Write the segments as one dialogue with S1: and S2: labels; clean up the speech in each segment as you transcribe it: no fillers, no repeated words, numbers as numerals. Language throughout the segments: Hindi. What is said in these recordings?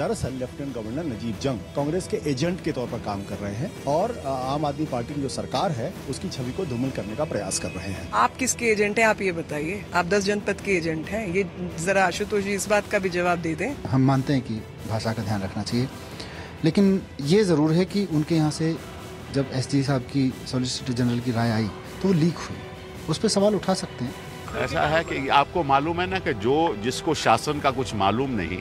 S1: दरअसल लेफ्टिनेंट गवर्नर नजीब जंग कांग्रेस के एजेंट के तौर पर काम कर रहे हैं और आम आदमी पार्टी की जो सरकार है उसकी छवि को धूमिल करने का प्रयास कर रहे हैं।
S2: आप किसके एजेंट हैं, आप ये बताइए। आप 10 जनपद के एजेंट हैं, ये जरा आशुतोष जी इस बात का भी जवाब दे दें।
S3: हम मानते हैं कि भाषा का ध्यान रखना चाहिए, लेकिन ये ज़रूर है कि उनके यहाँ से जब एसडी साहब की सॉलिसिटर जनरल की राय आई तो वो लीक हुई, उस पर सवाल उठा सकते हैं।
S4: ऐसा है कि आपको मालूम है ना कि जिसको शासन का कुछ मालूम नहीं,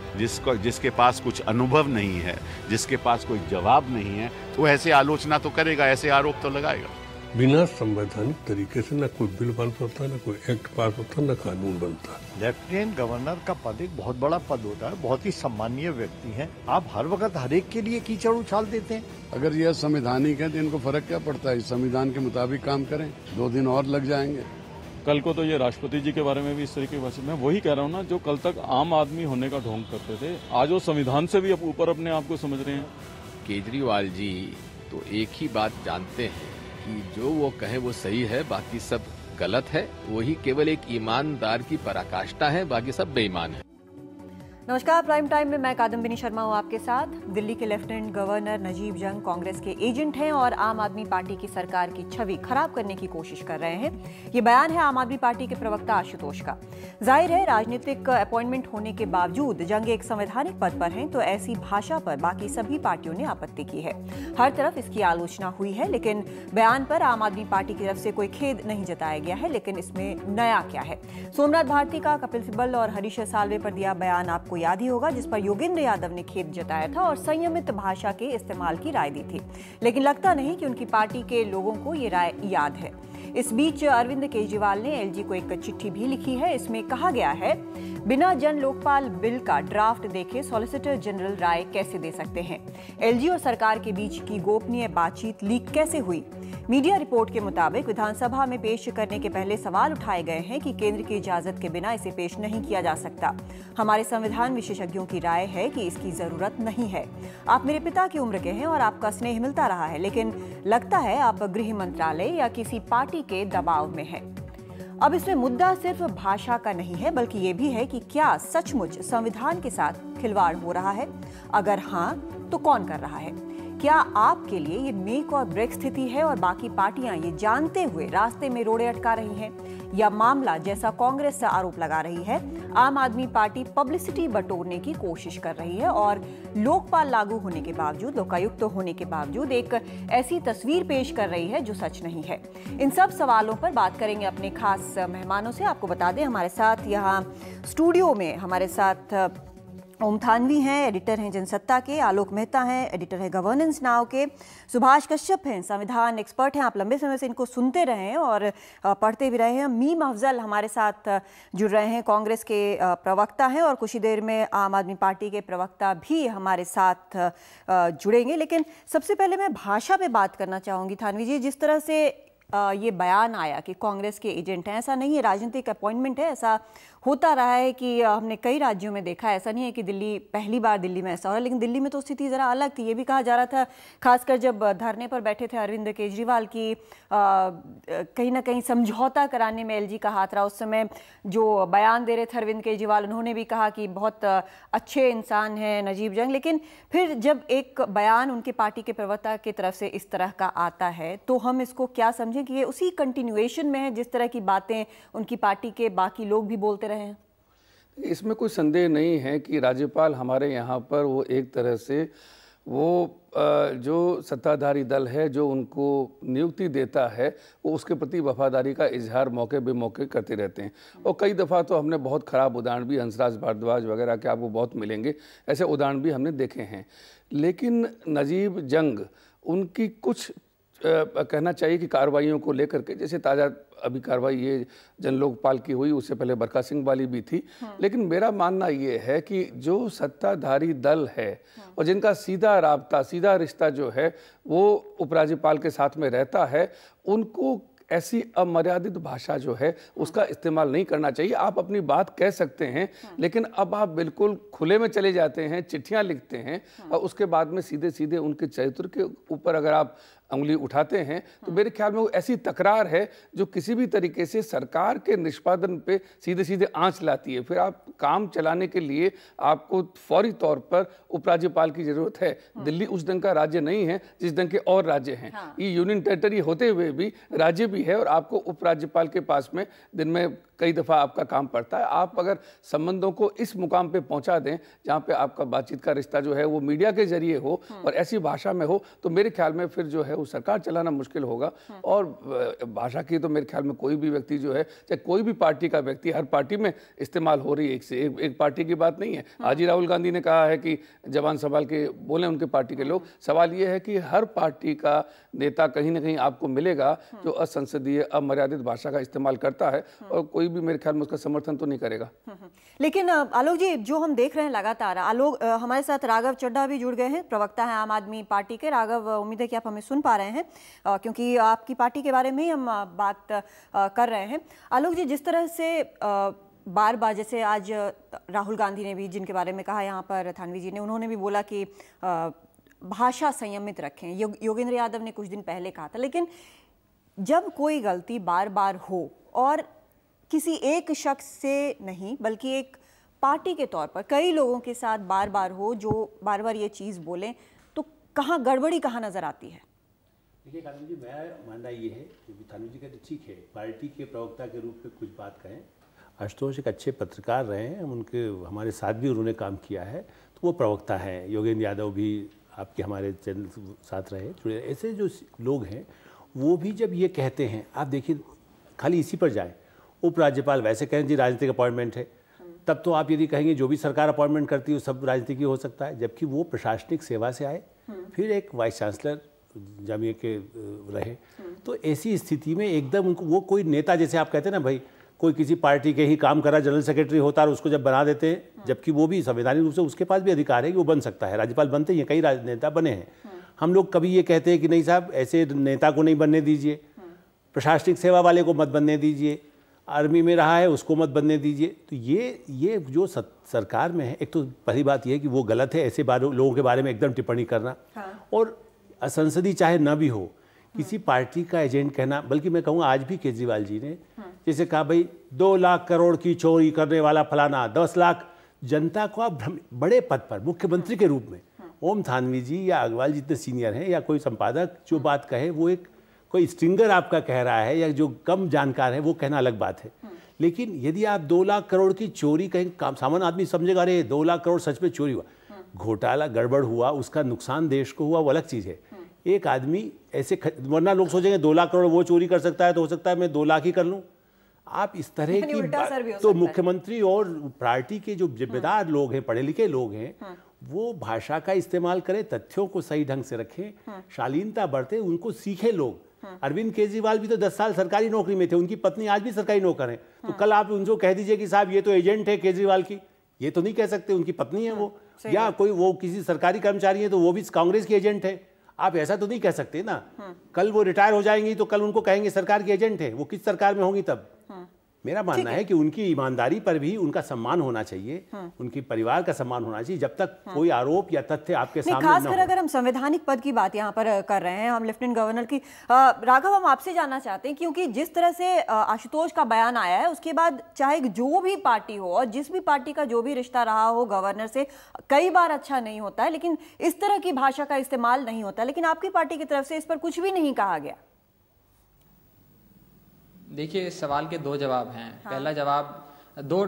S4: जिसके पास कुछ अनुभव नहीं है, जिसके पास कोई जवाब नहीं है, तो ऐसे आलोचना तो करेगा, ऐसे आरोप तो लगाएगा।
S5: बिना संवैधानिक तरीके से न कोई बिल पास होता है, न कोई एक्ट पास होता है, न कानून बनता है।
S6: लेफ्टिनेंट गवर्नर का पद एक बहुत बड़ा पद होता है, बहुत ही सम्मानीय व्यक्ति हैं। आप हर वक्त हर एक के लिए कीचड़ उछाल देते हैं।
S7: अगर यह संवैधानिक है तो इनको फर्क क्या पड़ता है, संविधान के मुताबिक काम करें, 2 दिन और लग जाएंगे।
S8: कल को तो ये राष्ट्रपति जी के बारे में भी इस तरीके की बात, मैं वही कह रहा हूँ ना, जो कल तक आम आदमी होने का ढोंग करते थे, आज वो संविधान से भी अब ऊपर अपने आप को समझ रहे हैं।
S9: केजरीवाल जी तो एक ही बात जानते हैं कि जो वो कहे वो सही है, बाकी सब गलत है। वही केवल एक ईमानदार की पराकाष्ठा है, बाकी सब बेईमान है।
S10: नमस्कार, प्राइम टाइम में मैं कादम्बिनी शर्मा हूं आपके साथ। दिल्ली के लेफ्टिनेंट गवर्नर नजीब जंग कांग्रेस के एजेंट हैं और आम आदमी पार्टी की सरकार की छवि खराब करने की कोशिश कर रहे हैं। ये बयान है आम आदमी पार्टी के प्रवक्ता आशुतोष का। जाहिर है, राजनीतिक अपॉइंटमेंट होने के बावजूद जंग एक संवैधानिक पद पर हैं, तो ऐसी भाषा पर बाकी सभी पार्टियों ने आपत्ति की है। हर तरफ इसकी आलोचना हुई है, लेकिन बयान पर आम आदमी पार्टी की तरफ से कोई खेद नहीं जताया गया है। लेकिन इसमें नया क्या है? सोमनाथ भारती का कपिल सिब्बल और हरीश साल्वे पर दिया बयान आपको याद ही होगा, जिस पर योगेंद्र यादव ने खेद जताया था और संयमित भाषा के इस्तेमाल की राय दी थी। लेकिन लगता नहीं कि उनकी पार्टी के लोगों को ये राय याद है। इस बीच अरविंद केजरीवाल ने एलजी को एक चिट्ठी भी लिखी है। इसमें कहा गया है, बिना जन लोकपाल बिल का ड्राफ्ट देखे सॉलिसिटर जनरल राय कैसे दे सकते हैं? एलजी और सरकार के बीच की गोपनीय बातचीत लीक कैसे हुई? मीडिया रिपोर्ट के मुताबिक विधानसभा में पेश करने के पहले सवाल उठाए गए हैं कि केंद्र की इजाजत के बिना इसे पेश नहीं किया जा सकता। हमारे संविधान विशेषज्ञों की राय है कि इसकी जरूरत नहीं है। आप मेरे पिता की उम्र के हैं और आपका स्नेह मिलता रहा है, लेकिन लगता है आप गृह मंत्रालय या किसी पार्टी के दबाव में हैं। अब इसमें मुद्दा सिर्फ भाषा का नहीं है, बल्कि ये भी है कि क्या सचमुच संविधान के साथ खिलवाड़ हो रहा है? अगर हाँ, तो कौन कर रहा है? क्या आपके लिए ये मेक और ब्रेक स्थिति है और बाकी पार्टियां ये जानते हुए रास्ते में रोड़े अटका रही हैं? या मामला, जैसा कांग्रेस से आरोप लगा रही है, आम आदमी पार्टी पब्लिसिटी बटोरने की कोशिश कर रही है और लोकपाल लागू होने के बावजूद, लोकायुक्त होने के बावजूद एक ऐसी तस्वीर पेश कर रही है जो सच नहीं है? इन सब सवालों पर बात करेंगे अपने खास मेहमानों से। आपको बता दें, हमारे साथ यहाँ स्टूडियो में हमारे साथ ओम थानवी हैं, एडिटर हैं जनसत्ता के, आलोक मेहता हैं, एडिटर है गवर्नेंस नाउ के, सुभाष कश्यप हैं, संविधान एक्सपर्ट हैं, आप लंबे समय से इनको सुनते रहे हैं और पढ़ते भी रहे हैं। मीम अफजल हमारे साथ जुड़ रहे हैं, कांग्रेस के प्रवक्ता हैं और कुछ ही देर में आम आदमी पार्टी के प्रवक्ता भी हमारे साथ जुड़ेंगे। लेकिन सबसे पहले मैं भाषा पे बात करना चाहूँगी थानवी जी। जिस तरह से ये बयान आया कि कांग्रेस के एजेंट हैं, ऐसा नहीं है, राजनीतिक अपॉइंटमेंट है, ऐसा होता रहा है कि हमने कई राज्यों में देखा। ऐसा नहीं है कि दिल्ली पहली बार दिल्ली में ऐसा हो रहा है, लेकिन दिल्ली में तो स्थिति ज़रा अलग थी। ये भी कहा जा रहा था, खासकर जब धरने पर बैठे थे अरविंद केजरीवाल की कहीं ना कहीं समझौता कराने में एलजी का हाथ रहा। उस समय जो बयान दे रहे थे अरविंद केजरीवाल, उन्होंने भी कहा कि बहुत अच्छे इंसान हैं नजीब जंग। लेकिन फिर जब एक बयान उनकी पार्टी के प्रवक्ता की तरफ से इस तरह का आता है, तो हम इसको क्या समझें कि ये उसी कंटिन्यूएशन में है जिस तरह की बातें उनकी पार्टी के बाकी लोग भी बोलते रहे हैं?
S7: इसमें कोई संदेह नहीं है कि राज्यपाल हमारे यहाँ पर वो एक तरह से वो जो सत्ताधारी दल है जो उनको नियुक्ति देता है, वो उसके प्रति वफादारी का इजहार मौके बेमौके करते रहते हैं। और कई दफ़ा तो हमने बहुत ख़राब उदाहरण भी, हंसराज भारद्वाज वगैरह के आपको बहुत मिलेंगे, ऐसे उदाहरण भी हमने देखे हैं। लेकिन नजीब जंग, उनकी कुछ कहना चाहिए कि कार्रवाइयों को लेकर के, जैसे ताज़ा अभी कार्रवाई ये जन लोकपाल की हुई, उससे पहले बरका सिंह वाली भी थी। लेकिन मेरा मानना ये है कि जो सत्ताधारी दल है और जिनका सीधा राब्ता, सीधा रिश्ता जो है वो उपराज्यपाल के साथ में रहता है, उनको ऐसी अमर्यादित भाषा जो है उसका इस्तेमाल नहीं करना चाहिए। आप अपनी बात कह सकते हैं, लेकिन अब आप बिल्कुल खुले में चले जाते हैं, चिट्ठियां लिखते हैं और उसके बाद में सीधे सीधे उनके चरित्र के ऊपर अगर आप उंगली उठाते हैं तो मेरे ख्याल में वो ऐसी तकरार है जो किसी भी तरीके से सरकार के निष्पादन पे सीधे सीधे आंच लाती है। फिर आप काम चलाने के लिए आपको फौरी तौर पर उपराज्यपाल की जरूरत है। दिल्ली उस ढंग का राज्य नहीं है जिस ढंग के और राज्य हैं। ये यूनियन टेरिटरी होते हुए भी राज्य भी है और आपको उपराज्यपाल के पास में दिन में कई दफ़ा आपका काम पड़ता है। आप अगर संबंधों को इस मुकाम पे पहुंचा दें जहां पे आपका बातचीत का रिश्ता जो है वो मीडिया के जरिए हो और ऐसी भाषा में हो, तो मेरे ख्याल में फिर जो है वो सरकार चलाना मुश्किल होगा। और भाषा की तो मेरे ख्याल में कोई भी व्यक्ति जो है, चाहे कोई भी पार्टी का व्यक्ति, हर पार्टी में इस्तेमाल हो रही है। एक से एक पार्टी की बात नहीं है। आज ही राहुल गांधी ने कहा है कि जबान संभाल के बोले उनके पार्टी के लोग। सवाल ये है कि हर पार्टी का नेता कहीं ना कहीं आपको मिलेगा जो असंसदीय अमर्यादित भाषा का इस्तेमाल करता है और कोई भी मेरे ख्याल में उसका समर्थन तो नहीं करेगा।
S10: लेकिन आलोक जी, जो हम देख रहे हैं लगातार, आलोक हमारे साथ राघव चड्ढा भी जुड़ गए हैं, प्रवक्ता हैं आम आदमी पार्टी के। राघव, उम्मीद है कि आप हमें सुन पा रहे हैं क्योंकि आपकी पार्टी के बारे में ही हम बात कर रहे हैं। आलोक जी, जिस तरह से बार बार, जैसे आज राहुल गांधी ने भी जिनके बारे में कहा यहाँ पर, थानवी जी ने, उन्होंने भी बोला कि भाषा संयमित रखें। योगेंद्र यादव ने कुछ दिन पहले कहा था। लेकिन जब कोई गलती बार बार हो और किसी एक शख्स से नहीं बल्कि एक पार्टी के तौर पर कई लोगों के साथ बार बार हो जो बार बार ये चीज़ बोलें, तो कहाँ गड़बड़ी कहाँ नज़र आती है?
S11: देखिए कानून जी, मेरा मानना ये है कि थानवी जी का तो ठीक है, पार्टी के प्रवक्ता के रूप में कुछ बात कहें। आशुतोष एक अच्छे पत्रकार रहे हैं, उनके हमारे साथ भी उन्होंने काम किया है, तो वो प्रवक्ता हैं। योगेंद्र यादव भी आपके हमारे चैनल साथ रहे जुड़े। ऐसे जो लोग हैं वो भी जब ये कहते हैं, आप देखिए खाली इसी पर जाए, उपराज्यपाल वैसे कहें जी राजनीतिक अपॉइंटमेंट है, तब तो आप यदि कहेंगे जो भी सरकार अपॉइंटमेंट करती है वो सब राजनीतिक हो सकता है, जबकि वो प्रशासनिक सेवा से आए, फिर एक वाइस चांसलर जामिया के रहे। तो ऐसी स्थिति में एकदम उनको वो कोई नेता, जैसे आप कहते हैं ना भाई, कोई किसी पार्टी के ही काम करा जनरल सेक्रेटरी होता है और उसको जब बना देते हैं, जबकि वो भी संवैधानिक रूप से उसके पास भी अधिकार है कि वो बन सकता है। राज्यपाल बनते हैं, कई नेता बने हैं। हम लोग कभी ये कहते हैं कि नहीं साहब, ऐसे नेता को नहीं बनने दीजिए, प्रशासनिक सेवा वाले को मत बनने दीजिए, आर्मी में रहा है उसको मत बनने दीजिए। तो ये जो सरकार में है, एक तो पहली बात ये है कि वो गलत है ऐसे लोगों के बारे में एकदम टिप्पणी करना। और असंसदीय चाहे न भी हो, किसी पार्टी का एजेंट कहना, बल्कि मैं कहूँगा आज भी केजरीवाल जी ने जैसे कहा भाई 2 लाख करोड़ की चोरी करने वाला फलाना, 10 लाख जनता को आप बड़े पद पर मुख्यमंत्री के रूप में, ओम थानवी जी या अग्रवाल जितने सीनियर हैं या कोई संपादक जो बात कहे, वो एक कोई स्ट्रिंगर आपका कह रहा है या जो कम जानकार है वो कहना अलग बात है। लेकिन यदि आप 2 लाख करोड़ की चोरी कहें, सामान्य आदमी समझेगा अरे 2 लाख करोड़ सच में चोरी हुआ, घोटाला गड़बड़ हुआ, उसका नुकसान देश को हुआ, वो अलग चीज़ है। एक आदमी ऐसे वरना लोग सोचेंगे 2 लाख करोड़ वो चोरी कर सकता है तो हो सकता है मैं 2 लाख ही कर लूं। आप इस तरह की तो मुख्यमंत्री और पार्टी के जो जिम्मेदार लोग हैं, पढ़े लिखे लोग हैं, वो भाषा का इस्तेमाल करें, तथ्यों को सही ढंग से रखें, शालीनता बढ़ते, उनको सीखे लोग। अरविंद केजरीवाल भी तो 10 साल सरकारी नौकरी में थे, उनकी पत्नी आज भी सरकारी नौकर है। तो कल आप उनको कह दीजिए कि साहब ये तो एजेंट है केजरीवाल की, ये तो नहीं कह सकते, उनकी पत्नी है वो, या कोई वो किसी सरकारी कर्मचारी है तो वो भी कांग्रेस की एजेंट है। आप ऐसा तो नहीं कह सकते ना। कल वो रिटायर हो जाएंगी तो कल उनको कहेंगे सरकार की एजेंट है, वो किस सरकार में होंगी तब। मेरा मानना है कि उनकी ईमानदारी पर भी उनका सम्मान होना चाहिए, उनके परिवार का सम्मान होना चाहिए, जब तक कोई आरोप या तथ्य आपके सामने न हो।
S10: खासकर अगर हम संवैधानिक पद की बात यहाँ पर कर रहे हैं, हम लेफ्टिनेंट गवर्नर की, राघव हम आपसे जानना चाहते हैं, क्योंकि जिस तरह से आशुतोष का बयान आया है उसके बाद चाहे जो भी पार्टी हो और जिस भी पार्टी का जो भी रिश्ता रहा हो गवर्नर से, कई बार अच्छा नहीं होता है, लेकिन इस तरह की भाषा का इस्तेमाल नहीं होता। लेकिन आपकी पार्टी की तरफ से इस पर कुछ भी नहीं कहा गया।
S12: देखिए, इस सवाल के 2 जवाब हैं। पहला जवाब, 2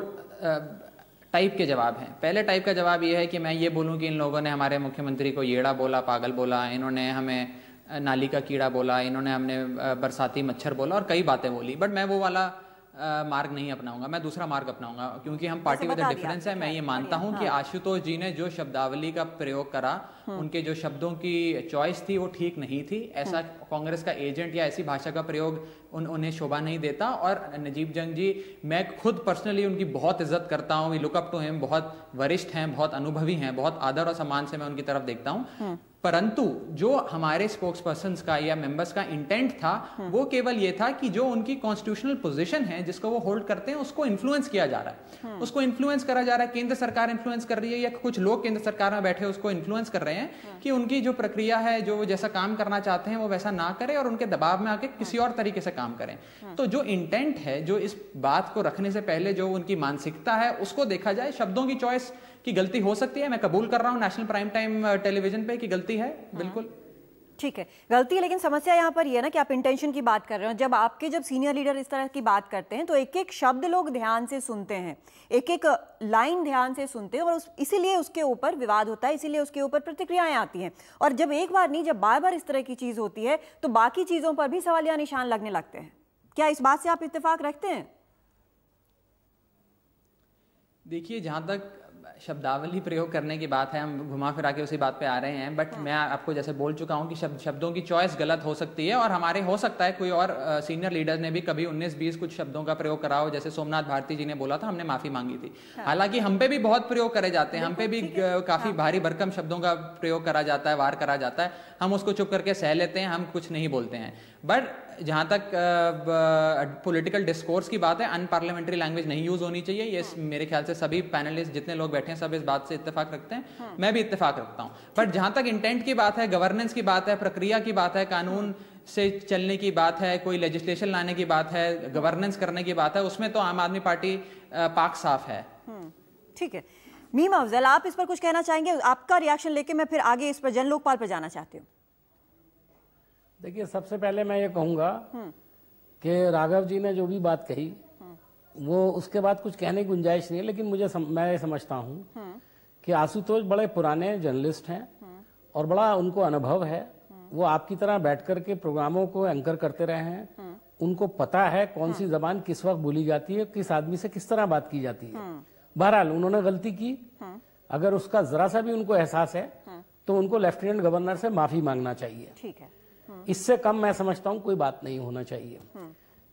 S12: टाइप के जवाब हैं। पहले टाइप का जवाब ये है कि मैं ये बोलूं कि इन लोगों ने हमारे मुख्यमंत्री को येड़ा बोला, पागल बोला, इन्होंने हमें नाली का कीड़ा बोला, इन्होंने हमने बरसाती मच्छर बोला और कई बातें बोली। बट मैं वो वाला मार्ग नहीं अपनाऊंगा, मैं दूसरा मार्ग अपनाऊंगा, क्योंकि हम पार्टी विद डिफरेंस है। मैं ये मानता हूं कि आशुतोष जी ने जो शब्दावली का प्रयोग करा, उनके जो शब्दों की चॉइस थी वो ठीक नहीं थी। ऐसा कांग्रेस का एजेंट या ऐसी भाषा का प्रयोग उन्हें शोभा नहीं देता। और नजीब जंग जी, मैं खुद पर्सनली उनकी बहुत इज्जत करता हूँ, we look up to him, बहुत वरिष्ठ हैं, बहुत अनुभवी हैं, बहुत आदर और सम्मान से मैं उनकी तरफ देखता हूँ। परंतु जो हमारे स्पोक्स पर्सन्स का या मेंबर्स का इंटेंट था वो केवल ये था कि जो उनकी कॉन्स्टिट्यूशनल पोजीशन है जिसको वो होल्ड करते हैं उसको इन्फ्लुएंस किया जा रहा है, उसको इन्फ्लुएंस करा जा रहा है, केंद्र सरकार इन्फ्लुएंस कर रही है या कुछ लोग केंद्र सरकार में बैठे उसको इन्फ्लुएंस कर रहे हैं कि उनकी जो प्रक्रिया है, जो जैसा काम करना चाहते हैं वो वैसा ना करें और उनके दबाव में आके किसी और तरीके से काम करें। तो जो इंटेंट है, जो इस बात को रखने से पहले जो उनकी मानसिकता है उसको देखा जाए। शब्दों की चॉइस की गलती हो सकती है, मैं कबूल कर रहा हूं नेशनल प्राइम टाइम टेलीविजन पे कि गलती है, बिल्कुल
S10: ठीक है, गलती है। लेकिन समस्या यहाँ पर ये है ना कि आप इंटेंशन की बात कर रहे हो। जब सीनियर लीडर इस तरह की बात करते हैं तो एक एक शब्द लोग ध्यान से सुनते हैं, एक एक लाइन ध्यान से सुनते हैं और इसीलिए उसके ऊपर विवाद होता है, इसीलिए उसके ऊपर प्रतिक्रियाएं आती हैं। और जब एक बार नहीं, जब बार बार इस तरह की चीज होती है तो बाकी चीजों पर भी सवालिया निशान लगने लगते हैं। क्या इस बात से आप इत्तेफाक रखते हैं?
S12: देखिए, जहां तक शब्दावली प्रयोग करने की बात है, हम घुमा फिरा के उसी बात पे आ रहे हैं, बट मैं आपको जैसे बोल चुका हूं कि शब्दों की चॉइस गलत हो सकती है और हमारे हो सकता है कोई और सीनियर लीडर ने भी कभी 19-20 कुछ शब्दों का प्रयोग करा हो, जैसे सोमनाथ भारती जी ने बोला था, हमने माफी मांगी थी। हालांकि हम पे भी बहुत प्रयोग करे जाते हैं, हम पे भी काफी भारी भरकम शब्दों का प्रयोग करा जाता है, वार करा जाता है, हम उसको चुप करके सह लेते हैं, हम कुछ नहीं बोलते हैं। बट जहां तक पॉलिटिकल डिस्कोर्स की बात है, अनपार्लियामेंट्री लैंग्वेज नहीं यूज होनी चाहिए। ये मेरे ख्याल से सभी पैनलिस्ट जितने लोग बैठे हैं सब इस बात से इत्तेफाक रखते हैं, मैं भी इत्तेफाक रखता हूं। बट जहां तक इंटेंट की बात है, गवर्नेंस की बात है, प्रक्रिया की बात है, कानून से चलने की बात है, कोई लेजिस्लेशन लाने की बात है, गवर्नेंस करने की बात है, उसमें तो आम आदमी पार्टी पाक साफ है।
S10: ठीक है, मीम अफजल, आप इस पर कुछ कहना चाहेंगे? आपका रिएक्शन लेके मैं फिर आगे इस पर जन लोकपाल पर जाना चाहती हूँ।
S13: देखिए, सबसे पहले मैं ये कहूँगा कि राघव जी ने जो भी बात कही वो उसके बाद कुछ कहने की गुंजाइश नहीं है, लेकिन मैं समझता हूँ कि आशुतोष बड़े पुराने जर्नलिस्ट हैं और बड़ा उनको अनुभव है। वो आपकी तरह बैठ कर के प्रोग्रामों को एंकर करते रहे हैं, उनको पता है कौन सी जबान किस वक्त बोली जाती है, किस आदमी से किस तरह बात की जाती है। बहरहाल उन्होंने गलती की, अगर उसका जरा सा भी उनको एहसास है तो उनको लेफ्टिनेंट गवर्नर से माफी मांगना चाहिए।
S10: ठीक है,
S13: इससे कम मैं समझता हूं कोई बात नहीं होना चाहिए।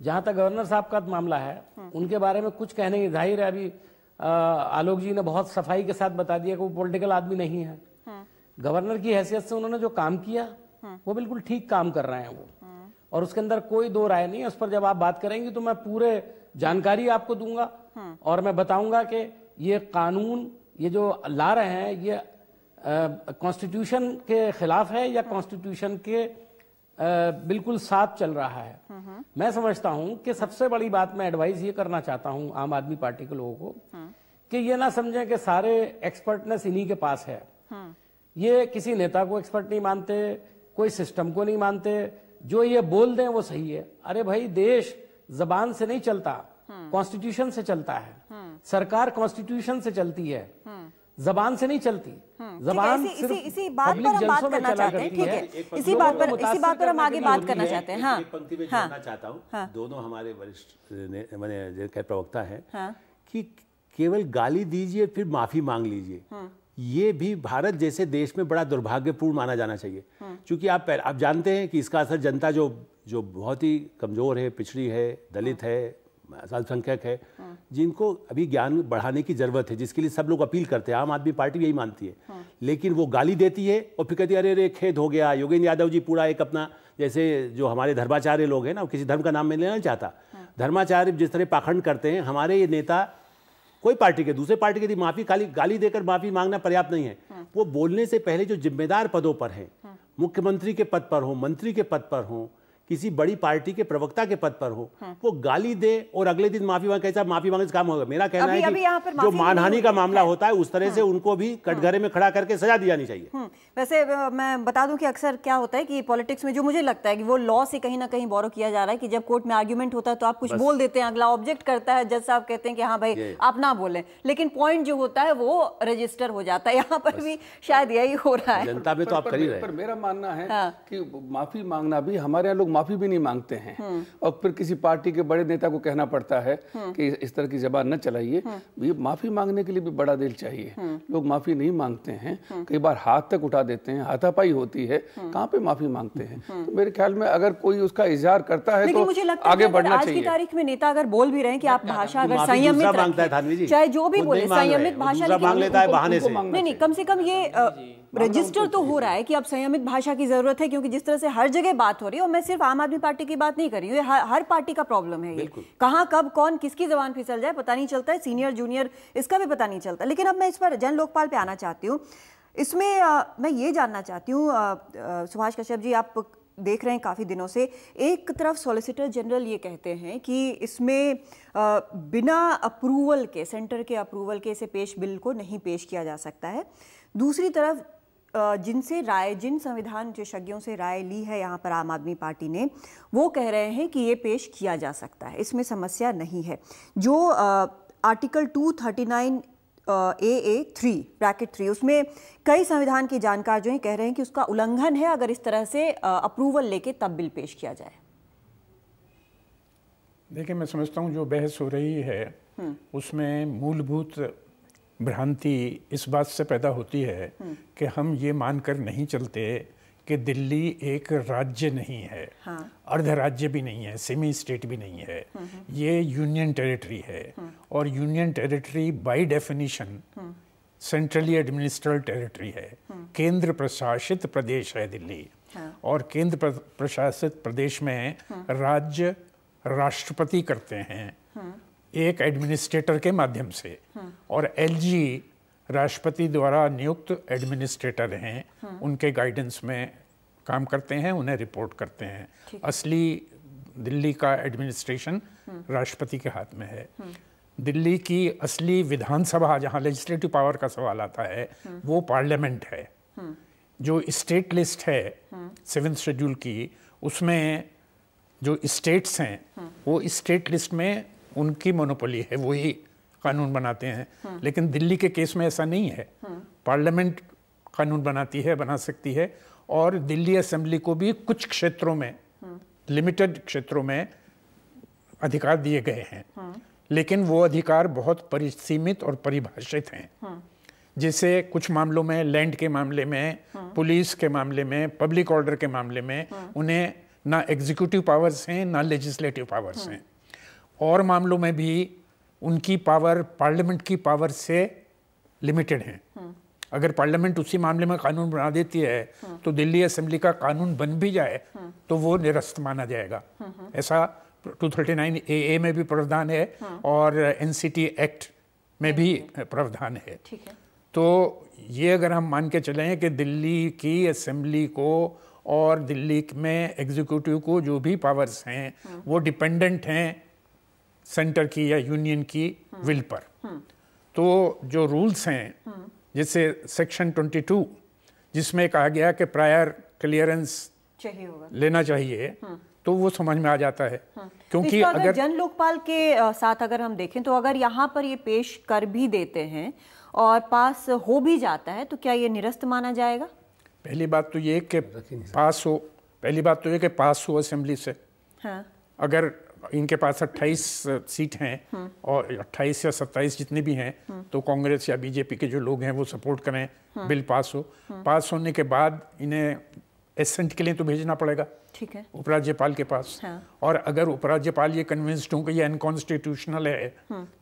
S13: जहां तक गवर्नर साहब का मामला है, उनके बारे में कुछ कहने की जाहिर है, अभी आलोक जी ने बहुत सफाई के साथ बता दिया कि वो पॉलिटिकल आदमी नहीं है। गवर्नर की हैसियत से उन्होंने जो काम किया वो बिल्कुल ठीक काम कर रहे हैं वो, और उसके अंदर कोई दो राय नहीं है। उस पर जब आप बात करेंगे तो मैं पूरे जानकारी आपको दूंगा और मैं बताऊंगा कि ये कानून ये जो ला रहे हैं ये कॉन्स्टिट्यूशन के खिलाफ है या कॉन्स्टिट्यूशन के बिल्कुल साथ चल रहा है। मैं समझता हूं कि सबसे बड़ी बात मैं एडवाइस ये करना चाहता हूं आम आदमी पार्टी के लोगों को कि ये ना समझें कि सारे एक्सपर्टनेस इन्हीं के पास है। ये किसी नेता को एक्सपर्ट नहीं मानते, कोई सिस्टम को नहीं मानते, जो ये बोल दें वो सही है। अरे भाई, देश जबान से नहीं चलता, कॉन्स्टिट्यूशन से चलता है। सरकार कॉन्स्टिट्यूशन से चलती है, जबान से नहीं चलती। जबान
S10: इसी बात पर हम बात करना चाहते हैं। ठीक है, इसी बात पर हम आगे बात करना चाहते हैं। हाँ,
S11: एक पंक्ति में जोड़ना चाहता हूँ, दोनों हमारे वरिष्ठ मैंने प्रवक्ता है कि केवल गाली दीजिए फिर माफी मांग लीजिए, ये भी भारत जैसे देश में बड़ा दुर्भाग्यपूर्ण माना जाना चाहिए। क्योंकि आप जानते हैं कि इसका असर जनता जो बहुत ही कमजोर है, पिछड़ी है, दलित है, अल्पसंख्यक है, जिनको अभी ज्ञान बढ़ाने की जरूरत है, जिसके लिए सब लोग अपील करते हैं। आम आदमी पार्टी भी यही मानती है, लेकिन वो गाली देती है और फिर कहती है अरे खेद हो गया। योगेंद्र यादव जी पूरा एक अपना, जैसे जो हमारे धर्माचार्य लोग हैं ना, किसी धर्म का नाम मैं लेना नहीं चाहता, धर्माचार्य जिस तरह पाखंड करते हैं, हमारे ये नेता कोई पार्टी के दूसरे पार्टी के माफी गाली देकर माफी मांगना पर्याप्त नहीं है। वो बोलने से पहले जो जिम्मेदार पदों पर हैं, मुख्यमंत्री के पद पर हो, मंत्री के पद पर हो, किसी बड़ी पार्टी के प्रवक्ता के पद पर हो, वो गाली दे और अगले दिन माफी मांगे, कैसा माफी मांगने से काम होगा? मेरा कहना है कि जो मानहानि का मामला होता है उस तरह से उनको भी कटघरे में खड़ा करके सजा दी जानी चाहिए।
S10: वैसे मैं बता दूं कि अक्सर क्या होता है कि पॉलिटिक्स में जो मुझे लगता है कि वो लॉ से कहीं ना कहीं बोरो किया जा रहा है कि जब कोर्ट में आर्ग्यूमेंट होता है तो आप कुछ बोल देते हैं, अगला ऑब्जेक्ट करता है, जज साहब कहते हैं कि हाँ भाई आप ना बोलें, लेकिन पॉइंट जो होता है वो रजिस्टर हो जाता है। यहाँ पर भी शायद यही हो रहा है।
S11: जनता में तो आप कर ही रहे हैं।
S7: पर मेरा मानना है कि माफी मांगना भी, हमारे यहाँ लोग माफी भी नहीं मांगते हैं और फिर किसी पार्टी के बड़े नेता को कहना पड़ता है कि इस तरह की जबान न चलाइए। ये माफी मांगने के लिए भी बड़ा दिल चाहिए। लोग माफी नहीं मांगते हैं, कई बार हाथ तक उठा देते हैं, हाथापाई होती है, कहाँ पे माफी मांगते हैं? तो मेरे ख्याल में अगर कोई उसका इजहार करता है तो आगे बढ़ना चाहिए।
S10: आज की तारीख में नेता अगर बोल भी रहे हैं कि आप भाषा अगर संयमित, चाहे जो भी बोले, संयमित भाषा, नहीं, कम से कम ये रजिस्टर तो हो रहा है कि अब संयमित भाषा की जरूरत है, क्योंकि जिस तरह से हर जगह बात हो रही है, और मैं सिर्फ आम आदमी पार्टी की बात नहीं कर रही हूँ, ये हर पार्टी का प्रॉब्लम है। ये कहाँ कब कौन किसकी जबान फिसल जाए पता नहीं चलता है, सीनियर जूनियर इसका भी पता नहीं चलता। लेकिन अब मैं इस पर जन लोकपाल पे आना चाहती हूँ। इसमें मैं ये जानना चाहती हूँ सुभाष कश्यप जी, आप देख रहे हैं काफ़ी दिनों से, एक तरफ सॉलिसिटर जनरल ये कहते हैं कि इसमें बिना अप्रूवल के, सेंटर के अप्रूवल के इसे बिल को नहीं पेश किया जा सकता है। दूसरी तरफ जिन संविधान विशेषज्ञों से राय ली है यहाँ पर आम आदमी पार्टी ने, वो कह रहे हैं कि ये पेश किया जा सकता है, इसमें समस्या नहीं है। जो आर्टिकल 239 AA3 ब्रैकेट 3, उसमें कई संविधान के जानकार जो हैं कह रहे हैं कि उसका उल्लंघन है अगर इस तरह से अप्रूवल लेके तब बिल पेश किया जाए।
S14: देखिए, मैं समझता हूँ जो बहस हो रही है उसमें मूलभूत भ्रांति इस बात से पैदा होती है कि हम ये मानकर नहीं चलते कि दिल्ली एक राज्य नहीं है, अर्ध राज्य भी नहीं है, सेमी स्टेट भी नहीं है, ये यूनियन टेरिटरी है। और union territory by definition centrally administrated territory है, केंद्र प्रशासित प्रदेश है दिल्ली। और केंद्र प्रशासित प्रदेश में राज्य राष्ट्रपति करते हैं एक एडमिनिस्ट्रेटर के माध्यम से, और एलजी राष्ट्रपति द्वारा नियुक्त एडमिनिस्ट्रेटर हैं, उनके गाइडेंस में काम करते हैं, उन्हें रिपोर्ट करते हैं। असली दिल्ली का एडमिनिस्ट्रेशन राष्ट्रपति के हाथ में है। दिल्ली की असली विधानसभा, जहां लेजिस्लेटिव पावर का सवाल आता है, वो पार्लियामेंट है। जो स्टेट लिस्ट है 7th शेड्यूल की, उसमें जो स्टेट्स हैं वो स्टेट लिस्ट में उनकी मोनोपोली है, वही कानून बनाते हैं। लेकिन दिल्ली के केस में ऐसा नहीं है, पार्लियामेंट कानून बनाती है, बना सकती है। और दिल्ली असेंबली को भी कुछ क्षेत्रों में, लिमिटेड क्षेत्रों में अधिकार दिए गए हैं, लेकिन वो अधिकार बहुत परिसीमित और परिभाषित हैं। जैसे कुछ मामलों में, लैंड के मामले में, पुलिस के मामले में, पब्लिक ऑर्डर के मामले में उन्हें ना एग्जीक्यूटिव पावर्स हैं ना लेजिस्लेटिव पावर्स हैं। और मामलों में भी उनकी पावर पार्लियामेंट की पावर से लिमिटेड है। अगर पार्लियामेंट उसी मामले में कानून बना देती है तो दिल्ली असेंबली का कानून बन भी जाए तो वो निरस्त माना जाएगा। ऐसा 239 AA में भी प्रावधान है और NCT एक्ट में भी प्रावधान है। तो ये अगर हम मान के चलें कि दिल्ली की असेंबली को और दिल्ली में एग्जीक्यूटिव को जो भी पावर्स हैं वो डिपेंडेंट हैं सेंटर की या यूनियन की विल पर, तो जो रूल्स हैं, जैसे सेक्शन 22 जिसमें कहा गया कि प्रायर क्लियरेंस लेना चाहिए, तो वो समझ में आ जाता है। क्योंकि अगर
S10: जन लोकपाल के साथ अगर हम देखें तो अगर यहाँ पर ये पेश कर भी देते हैं और पास हो भी जाता है तो क्या ये निरस्त माना जाएगा?
S14: पहली बात तो ये कि पास हो असेंबली से। अगर इनके पास 28 सीट हैं और 28 या 27 जितने भी हैं, तो कांग्रेस या बीजेपी के जो लोग हैं वो सपोर्ट करें, बिल पास हो। पास होने के बाद इन्हें एसेंट के लिए तो भेजना पड़ेगा,
S10: ठीक है,
S14: उपराज्यपाल के पास। और अगर उपराज्यपाल ये कन्विंस्ड हो कि ये अनकॉन्स्टिट्यूशनल है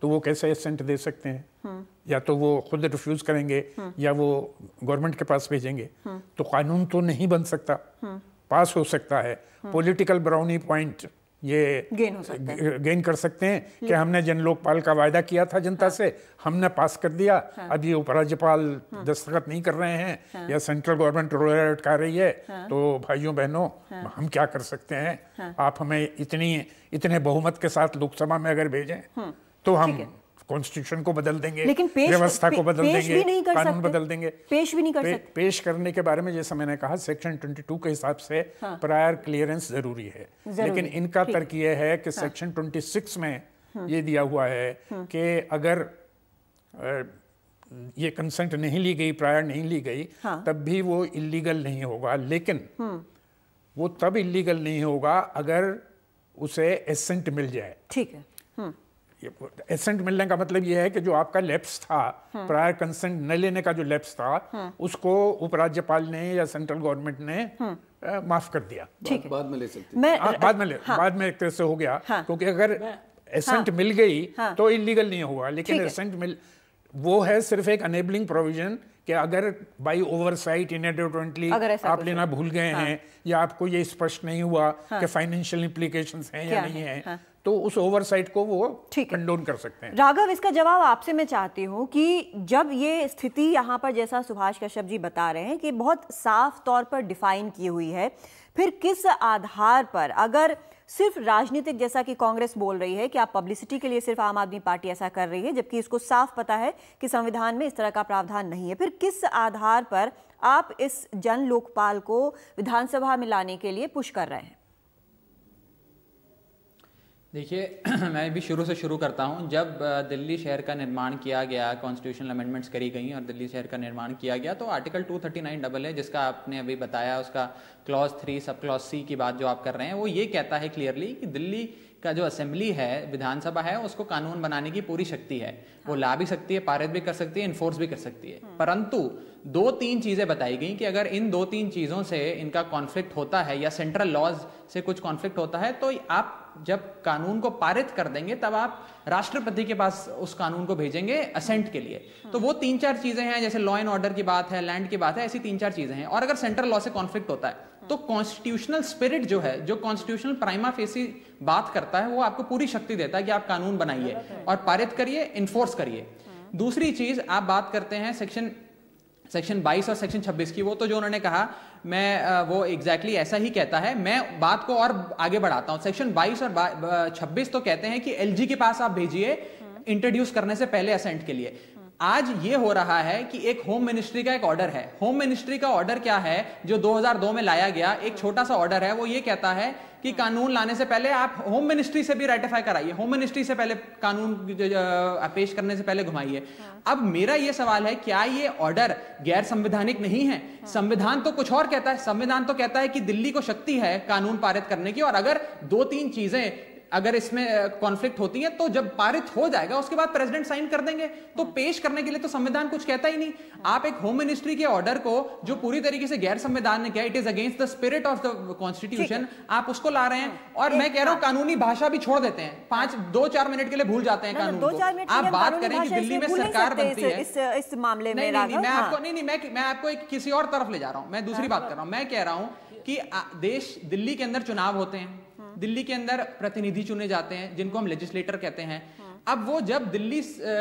S14: तो वो कैसे एसेंट दे सकते हैं? या तो वो खुद रिफ्यूज करेंगे या वो गवर्नमेंट के पास भेजेंगे। तो कानून तो नहीं बन सकता, पास हो सकता है। पॉलिटिकल ब्राउनी पॉइंट ये गेन कर सकते हैं कि हमने जन लोकपाल का वायदा किया था जनता से, हमने पास कर दिया, अब ये उपराज्यपाल दस्तखत नहीं कर रहे हैं या सेंट्रल गवर्नमेंट रोलर अटका रही है, तो भाइयों बहनों हम क्या कर सकते हैं? आप हमें इतने बहुमत के साथ लोकसभा में अगर भेजें तो हम कॉन्स्टिट्यूशन को बदल देंगे, व्यवस्था को बदल देंगे, कानून बदल देंगे।
S10: पेश भी नहीं कर सकते।
S14: पेश करने के बारे में जैसा मैंने कहा सेक्शन 22 के हिसाब से प्रायर क्लियरेंस जरूरी है, लेकिन इनका तर्क ये है कि सेक्शन 26 में ये दिया हुआ है कि अगर ये कंसेंट नहीं ली गई, प्रायर नहीं ली गई, तब भी वो इलीगल नहीं होगा। लेकिन वो तब इलीगल नहीं होगा अगर उसे एसेंट मिल जाए।
S10: ठीक है।
S14: एसेंट मिलने का मतलब यह है कि जो आपका लैप्स था, प्रायर कंसेंट न लेने का जो लैप्स था, उसको उपराज्यपाल ने या सेंट्रल गवर्नमेंट ने माफ कर दिया।
S7: बाद में ले सकते,
S14: बाद में एक तरह से हो गया। क्योंकि अगर एसेंट मिल गई तो इलीगल नहीं होगा, लेकिन एसेंट वो है सिर्फ एक अनेबलिंग प्रोविजन कि अगर बाई ओवरसाइट इनएडवर्टेंटली आप लेना भूल गए हैं या आपको ये स्पष्ट नहीं हुआ कि फाइनेंशियल इंप्लीकेशंस हैं या नहीं है, तो उस ओवरसाइट को वो कंडोन कर सकते हैं।
S10: राघव, इसका जवाब आपसे मैं चाहती हूँ कि जब ये स्थिति यहाँ पर जैसा सुभाष कश्यप जी बता रहे हैं कि बहुत साफ तौर पर डिफाइन की हुई है, फिर किस आधार पर, अगर सिर्फ राजनीतिक, जैसा कि कांग्रेस बोल रही है कि आप पब्लिसिटी के लिए सिर्फ आम आदमी पार्टी ऐसा कर रही है, जबकि इसको साफ पता है कि संविधान में इस तरह का प्रावधान नहीं है, फिर किस आधार पर आप इस जन लोकपाल को विधानसभा में लाने के लिए पुश कर रहे हैं?
S12: देखिए, मैं भी शुरू से शुरू करता हूं। जब दिल्ली शहर का निर्माण किया गया, कॉन्स्टिट्यूशनल अमेंडमेंट्स करी गई और दिल्ली शहर का निर्माण किया गया, तो आर्टिकल 239 डबल है, जिसका आपने अभी बताया, उसका क्लॉज 3 सब क्लॉज सी की बात जो आप कर रहे हैं, वो ये कहता है क्लियरली कि दिल्ली का जो असेंबली है, विधानसभा है, उसको कानून बनाने की पूरी शक्ति है। वो ला भी सकती है, पारित भी कर सकती है, इन्फोर्स भी कर सकती है। परंतु 2-3 चीजें बताई गई कि अगर इन 2-3 चीजों से इनका कॉन्फ्लिक्ट होता है या सेंट्रल लॉज से कुछ कॉन्फ्लिक्ट होता है, तो आप जब कानून को पारित कर देंगे तब आप राष्ट्रपति के पास उस कानून को भेजेंगे असेंट के लिए। तो वो 3-4 चीजें हैं, जैसे लॉ एंड ऑर्डर की बात है, लैंड की बात है, ऐसी 3-4 चीजें हैं। और अगर सेंट्रल लॉ से कॉन्फ्लिक्ट होता है तो कॉन्स्टिट्यूशनल स्पिरिट जो है, जो कॉन्स्टिट्यूशनल प्राइमा फेसी बात करता है, वो आपको पूरी शक्ति देता है कि आप कानून बनाइए और पारित करिए, इन्फोर्स करिए। दूसरी चीज, आप बात करते हैं सेक्शन 22 और सेक्शन 26 की, वो तो जो उन्होंने कहा, मैं वो एग्जैक्टली ऐसा ही कहता है। मैं बात को और आगे बढ़ाता हूं। सेक्शन 22 और 26 तो कहते हैं कि एलजी के पास आप भेजिए इंट्रोड्यूस करने से पहले असेंट के लिए। आज ये हो रहा है कि एक होम मिनिस्ट्री का एक ऑर्डर है। होम मिनिस्ट्री का ऑर्डर क्या है, जो 2002 में लाया गया, एक छोटा सा ऑर्डर है। वो ये कहता है कि कानून लाने से पहले आप होम मिनिस्ट्री से भी रेटिफाई कराइए, होम मिनिस्ट्री से पहले कानून पेश करने से पहले घुमाइए। अब मेरा ये सवाल है, क्या ये ऑर्डर गैर संवैधानिक नहीं है? संविधान तो कुछ और कहता है। संविधान तो कहता है कि दिल्ली को शक्ति है कानून पारित करने की, और अगर 2-3 चीजें अगर इसमें कॉन्फ्लिक्ट होती है तो जब पारित हो जाएगा उसके बाद प्रेसिडेंट साइन कर देंगे। तो पेश करने के लिए तो संविधान कुछ कहता ही नहीं। आप एक होम मिनिस्ट्री के ऑर्डर को, जो पूरी तरीके से गैर संवैधानिक है, it is against the spirit of the constitution, आप उसको ला रहे हैं। और मैं कह रहा हूं कानूनी भाषा भी छोड़ देते हैं, 2-4 मिनट के लिए भूल जाते हैं कानून को। आप बात करें कि दिल्ली में सरकार बनती है इस मामले में, मैं आपको एक किसी और तरफ ले जा रहा हूं। मैं दूसरी बात कर रहा हूं। मैं कह रहा हूं कि देश, दिल्ली के अंदर चुनाव होते हैं, दिल्ली के अंदर प्रतिनिधि चुने जाते हैं, जिनको हम लेजिस्लेटर कहते हैं। अब वो जब दिल्ली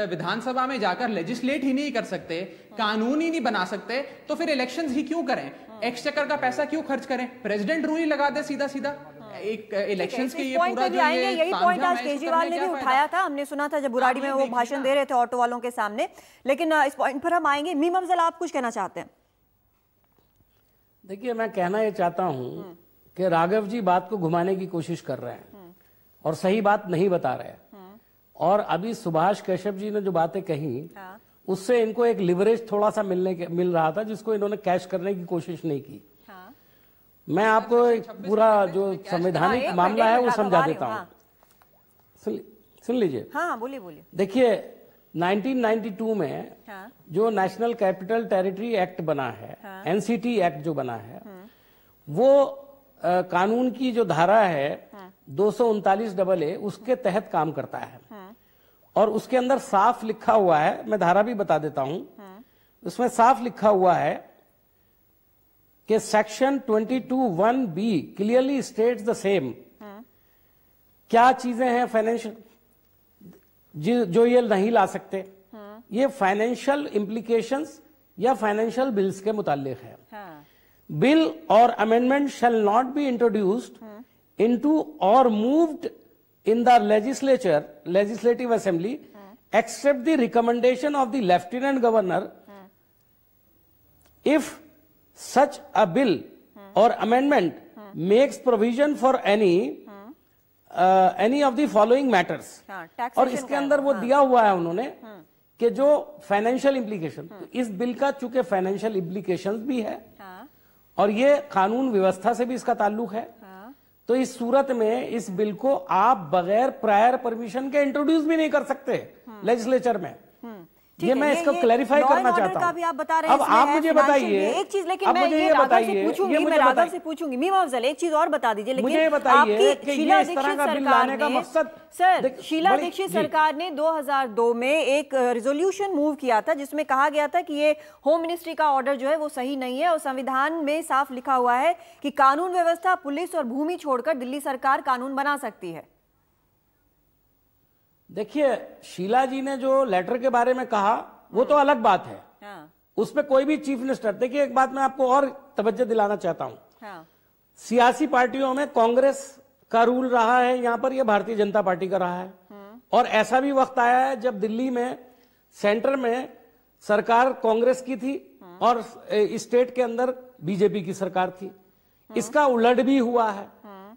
S12: विधानसभा में जाकर लेजिस्लेट ही नहीं कर सकते, कानून ही नहीं बना सकते, तो फिर इलेक्शंस ही क्यों करें? एक्सचेकर का पैसा क्यों खर्च करें? प्रेसिडेंट रूल ही लगा दे सीधा सीधा। एक इलेक्शंस के ये पूरा जो ये
S10: यही पॉइंट आज केजरीवाल ने भी उठाया था। हमने सुना था जब बुराड़ी में वो भाषण दे रहे थे ऑटो वालों के सामने। लेकिन इस पॉइंट पर हम आएंगे। मीम अफजल, आप कुछ कहना चाहते हैं?
S13: देखिए, मैं कहना ये चाहता हूं कि राघव जी बात को घुमाने की कोशिश कर रहे हैं और सही बात नहीं बता रहे हैं। और अभी सुभाष कश्यप जी ने जो बातें कही, उससे इनको एक लिवरेज थोड़ा सा मिल रहा था, जिसको इन्होंने कैश करने की कोशिश नहीं की। मैं आपको एक पूरा जो संवैधानिक मामला है वो समझा देता हूं। सुन लीजिए।
S10: हाँ, बोलिए बोलिए।
S13: देखिए, 1992 में जो नेशनल कैपिटल टेरिटरी एक्ट बना है, एनसीटी एक्ट जो बना है, वो कानून की जो धारा है 239 AA उसके तहत काम करता है। और उसके अंदर साफ लिखा हुआ है, मैं धारा भी बता देता हूं, उसमें साफ लिखा हुआ है कि section 22(1)(b clearly states the same. क्या चीजें हैं फाइनेंशियल जो ये नहीं ला सकते? ये फाइनेंशियल इम्प्लीकेशंस या फाइनेंशियल बिल्स के मुताल्लिक है। Bill or amendment shall not be introduced into or moved in the legislative assembly except the recommendation of the lieutenant governor if such a bill or amendment makes provision for any of the following matters। और इसके अंदर वो दिया हुआ है उन्होंने कि जो फाइनेंशियल इम्प्लीकेशन, इस बिल का चूंकि फाइनेंशियल इम्प्लीकेशंस भी है और ये कानून व्यवस्था से भी इसका ताल्लुक है, तो इस सूरत में इस बिल को आप बगैर प्रायर परमिशन के इंट्रोड्यूस भी नहीं कर सकते लेजिस्लेचर में। ये मैं इसको क्लैरिफाई करना चाहता हूँ।
S10: भी आप बता रहे हैं,
S13: अब आप मुझे बताइए
S10: एक चीज, लेकिन मैं ये राघव से पूछूंगी, मैं राघव से पूछूंगी। मीमा अफजल एक चीज और बता दीजिए, लेकिन
S13: मुझे बताइए कि
S10: शीला
S13: इस तरह का बिल लाने का मकसद,
S10: सर शीला दीक्षित सरकार ने 2002 में एक रिजोल्यूशन मूव किया था जिसमें कहा गया था कि ये होम मिनिस्ट्री का ऑर्डर जो है वो सही नहीं है, और संविधान में साफ लिखा हुआ है कि कानून व्यवस्था, पुलिस और भूमि छोड़कर दिल्ली सरकार कानून बना सकती है।
S13: देखिए, शीला जी ने जो लेटर के बारे में कहा वो तो अलग बात है।
S10: हाँ।
S13: उस पर कोई भी चीफ मिनिस्टर, देखिए एक बात मैं आपको और तवज्जो दिलाना चाहता हूं।
S10: हाँ।
S13: सियासी पार्टियों में कांग्रेस का रूल रहा है, यहां पर यह भारतीय जनता पार्टी का रहा है। और ऐसा भी वक्त आया है जब दिल्ली में सेंटर में सरकार कांग्रेस की थी और स्टेट के अंदर बीजेपी की सरकार थी। इसका उलट भी हुआ है,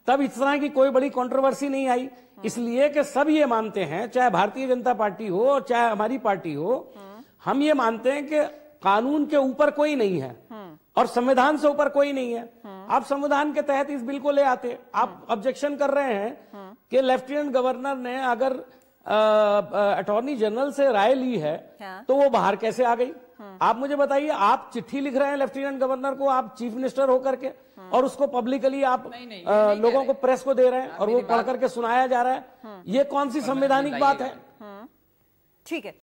S13: तब इस तरह की कोई बड़ी कंट्रोवर्सी नहीं आई, इसलिए कि सब ये मानते हैं, चाहे भारतीय जनता पार्टी हो चाहे हमारी पार्टी हो, हम ये मानते हैं कि कानून के ऊपर कोई नहीं है और संविधान से ऊपर कोई नहीं है। आप संविधान के तहत इस बिल को ले आते। आप ऑब्जेक्शन कर रहे हैं कि लेफ्टिनेंट गवर्नर ने अगर अटॉर्नी जनरल से राय ली है तो वो बाहर कैसे आ गई? आप मुझे बताइए, आप चिट्ठी लिख रहे हैं लेफ्टिनेंट गवर्नर को, आप चीफ मिनिस्टर होकर के, और उसको पब्लिकली आप लोगों को, प्रेस को दे रहे हैं और वो पढ़ करके सुनाया जा रहा है। ये कौन सी संवैधानिक बात है?
S10: ठीक है,